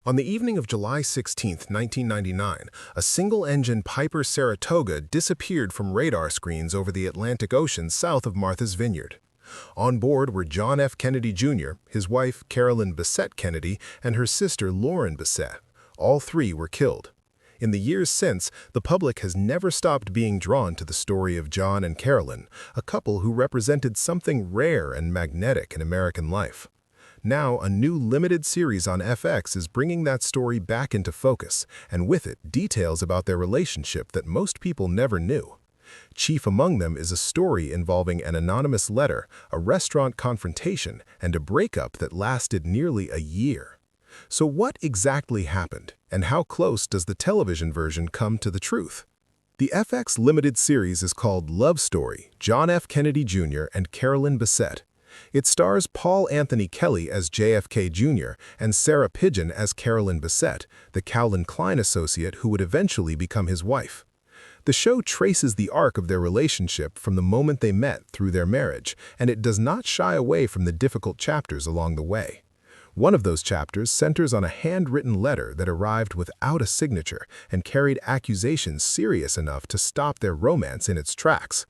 On the evening of July 16, 1999, a single-engine Piper Saratoga disappeared from radar screens over the Atlantic Ocean south of Martha's Vineyard. On board were John F. Kennedy Jr., his wife Carolyn Bessette Kennedy, and her sister Lauren Bessette. All three were killed. In the years since, the public has never stopped being drawn to the story of John and Carolyn, a couple who represented something rare and magnetic in American life. Now, a new limited series on FX is bringing that story back into focus, and with it, details about their relationship that most people never knew. Chief among them is a story involving an anonymous letter, a restaurant confrontation, and a breakup that lasted nearly a year. So what exactly happened, and how close does the television version come to the truth? The FX limited series is called Love Story, John F. Kennedy Jr. and Carolyn Bessette. It stars Paul Anthony Kelly as JFK Jr. and Sarah Pidgeon as Carolyn Bessette, the Calvin Klein associate who would eventually become his wife. The show traces the arc of their relationship from the moment they met through their marriage, and it does not shy away from the difficult chapters along the way. One of those chapters centers on a handwritten letter that arrived without a signature and carried accusations serious enough to stop their romance in its tracks.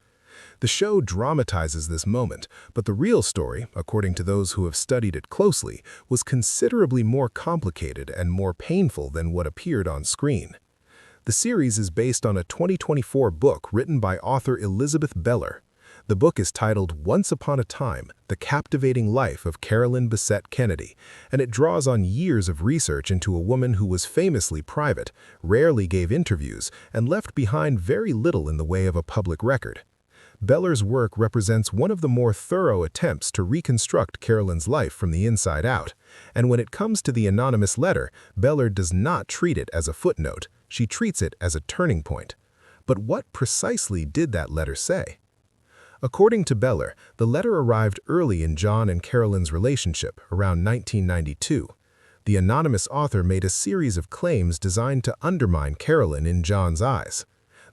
The show dramatizes this moment, but the real story, according to those who have studied it closely, was considerably more complicated and more painful than what appeared on screen. The series is based on a 2024 book written by author Elizabeth Beller. The book is titled Once Upon a Time, The Captivating Life of Carolyn Bessette Kennedy, and it draws on years of research into a woman who was famously private, rarely gave interviews, and left behind very little in the way of a public record. Beller's work represents one of the more thorough attempts to reconstruct Carolyn's life from the inside out, and when it comes to the anonymous letter, Beller does not treat it as a footnote, she treats it as a turning point. But what precisely did that letter say? According to Beller, the letter arrived early in John and Carolyn's relationship, around 1992. The anonymous author made a series of claims designed to undermine Carolyn in John's eyes.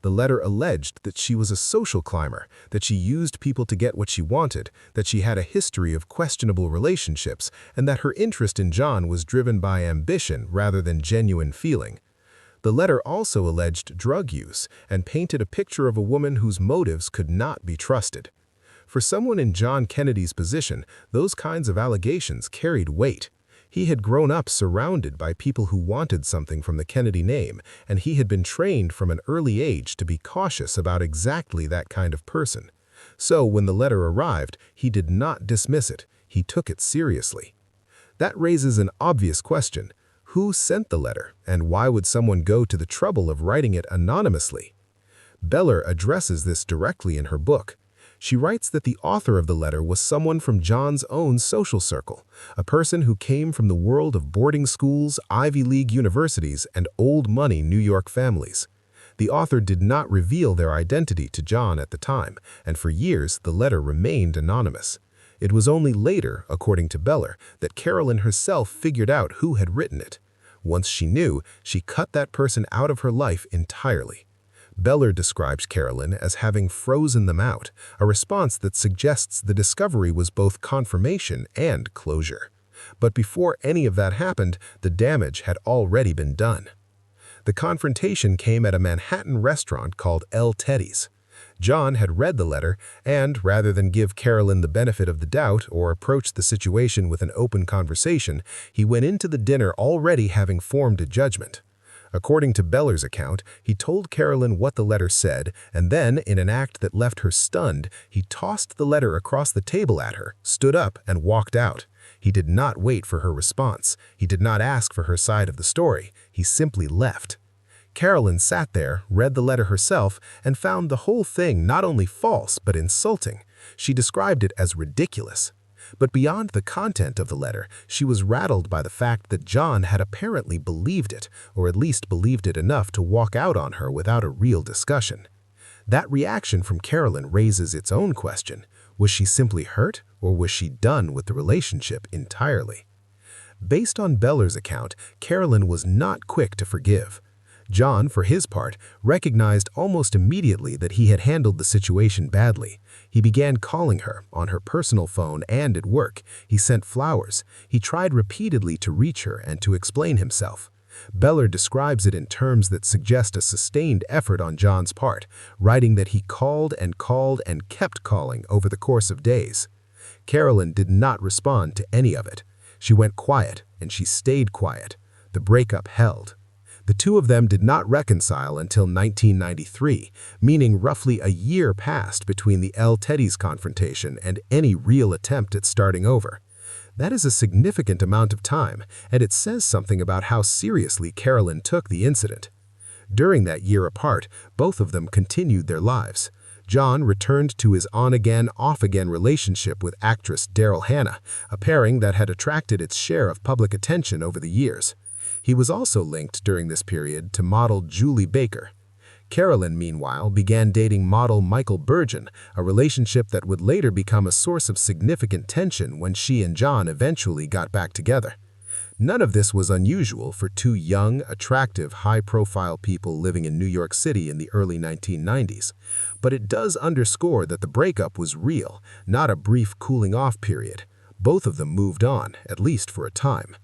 The letter alleged that she was a social climber, that she used people to get what she wanted, that she had a history of questionable relationships, and that her interest in John was driven by ambition rather than genuine feeling. The letter also alleged drug use and painted a picture of a woman whose motives could not be trusted. For someone in John Kennedy's position, those kinds of allegations carried weight. He had grown up surrounded by people who wanted something from the Kennedy name, and he had been trained from an early age to be cautious about exactly that kind of person. So when the letter arrived, he did not dismiss it, he took it seriously. That raises an obvious question. Who sent the letter, and why would someone go to the trouble of writing it anonymously? Beller addresses this directly in her book. She writes that the author of the letter was someone from John's own social circle, a person who came from the world of boarding schools, Ivy League universities, and old-money New York families. The author did not reveal their identity to John at the time, and for years the letter remained anonymous. It was only later, according to Beller, that Carolyn herself figured out who had written it. Once she knew, she cut that person out of her life entirely. Beller describes Carolyn as having frozen them out, a response that suggests the discovery was both confirmation and closure. But before any of that happened, the damage had already been done. The confrontation came at a Manhattan restaurant called El Teddy's. John had read the letter, and rather than give Carolyn the benefit of the doubt or approach the situation with an open conversation, he went into the dinner already having formed a judgment. According to Beller's account, he told Carolyn what the letter said, and then, in an act that left her stunned, he tossed the letter across the table at her, stood up, and walked out. He did not wait for her response. He did not ask for her side of the story. He simply left. Carolyn sat there, read the letter herself, and found the whole thing not only false but insulting. She described it as ridiculous. But beyond the content of the letter, she was rattled by the fact that John had apparently believed it, or at least believed it enough to walk out on her without a real discussion. That reaction from Carolyn raises its own question. Was she simply hurt, or was she done with the relationship entirely? Based on Beller's account, Carolyn was not quick to forgive. John, for his part, recognized almost immediately that he had handled the situation badly. He began calling her, on her personal phone and at work. He sent flowers. He tried repeatedly to reach her and to explain himself. Beller describes it in terms that suggest a sustained effort on John's part, writing that he called and kept calling over the course of days. Carolyn did not respond to any of it. She went quiet, and she stayed quiet. The breakup held. The two of them did not reconcile until 1993, meaning roughly a year passed between the El Teddy's confrontation and any real attempt at starting over. That is a significant amount of time, and it says something about how seriously Carolyn took the incident. During that year apart, both of them continued their lives. John returned to his on-again, off-again relationship with actress Daryl Hannah, a pairing that had attracted its share of public attention over the years. He was also linked during this period to model Julie Baker. Carolyn, meanwhile, began dating model Michael Burgeon, a relationship that would later become a source of significant tension when she and John eventually got back together. None of this was unusual for two young, attractive, high-profile people living in New York City in the early 1990s, but it does underscore that the breakup was real, not a brief cooling-off period. Both of them moved on, at least for a time.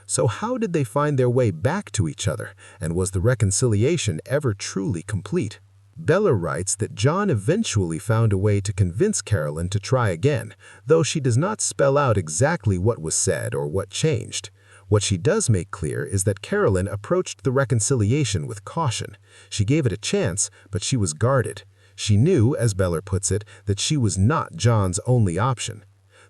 So how did they find their way back to each other, and was the reconciliation ever truly complete? Beller writes that John eventually found a way to convince Carolyn to try again, though she does not spell out exactly what was said or what changed. What she does make clear is that Carolyn approached the reconciliation with caution. She gave it a chance, but she was guarded. She knew, as Beller puts it, that she was not John's only option.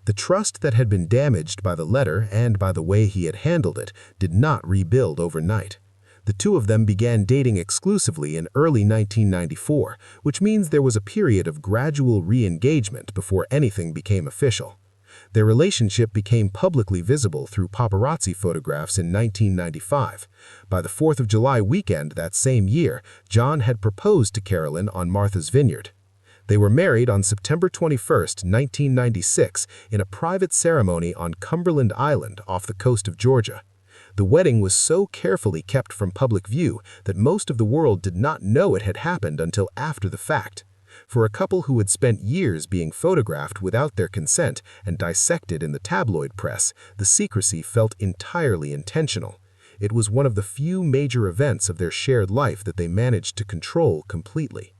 The trust that had been damaged by the letter and by the way he had handled it did not rebuild overnight. The two of them began dating exclusively in early 1994, which means there was a period of gradual re-engagement before anything became official. Their relationship became publicly visible through paparazzi photographs in 1995. By the 4th of July weekend that same year, John had proposed to Carolyn on Martha's Vineyard. They were married on September 21, 1996, in a private ceremony on Cumberland Island off the coast of Georgia. The wedding was so carefully kept from public view that most of the world did not know it had happened until after the fact. For a couple who had spent years being photographed without their consent and dissected in the tabloid press, the secrecy felt entirely intentional. It was one of the few major events of their shared life that they managed to control completely.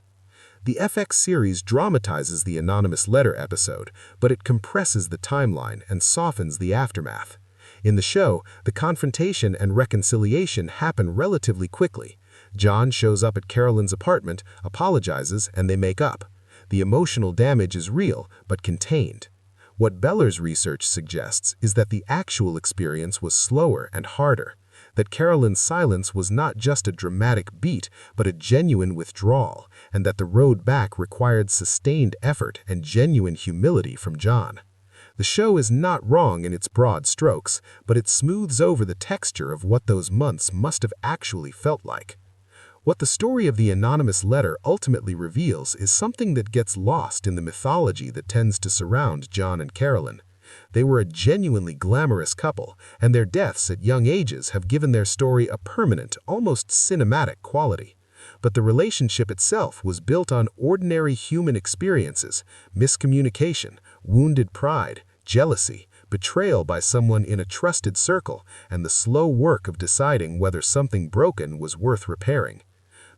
The FX series dramatizes the anonymous letter episode, but it compresses the timeline and softens the aftermath. In the show, the confrontation and reconciliation happen relatively quickly. John shows up at Carolyn's apartment, apologizes, and they make up. The emotional damage is real, but contained. What Beller's research suggests is that the actual experience was slower and harder, that Carolyn's silence was not just a dramatic beat, but a genuine withdrawal, and that the road back required sustained effort and genuine humility from John. The show is not wrong in its broad strokes, but it smooths over the texture of what those months must have actually felt like. What the story of the anonymous letter ultimately reveals is something that gets lost in the mythology that tends to surround John and Carolyn. They were a genuinely glamorous couple, and their deaths at young ages have given their story a permanent, almost cinematic quality. But the relationship itself was built on ordinary human experiences, miscommunication, wounded pride, jealousy, betrayal by someone in a trusted circle, and the slow work of deciding whether something broken was worth repairing.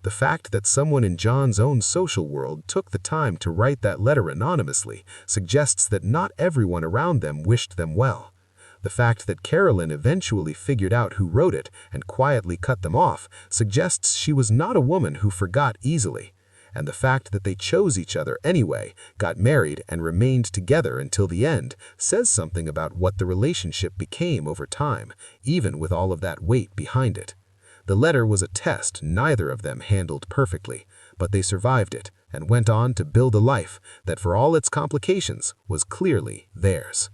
The fact that someone in John's own social world took the time to write that letter anonymously suggests that not everyone around them wished them well. The fact that Carolyn eventually figured out who wrote it and quietly cut them off suggests she was not a woman who forgot easily. And the fact that they chose each other anyway, got married, and remained together until the end says something about what the relationship became over time, even with all of that weight behind it. The letter was a test neither of them handled perfectly, but they survived it and went on to build a life that, for all its complications, was clearly theirs.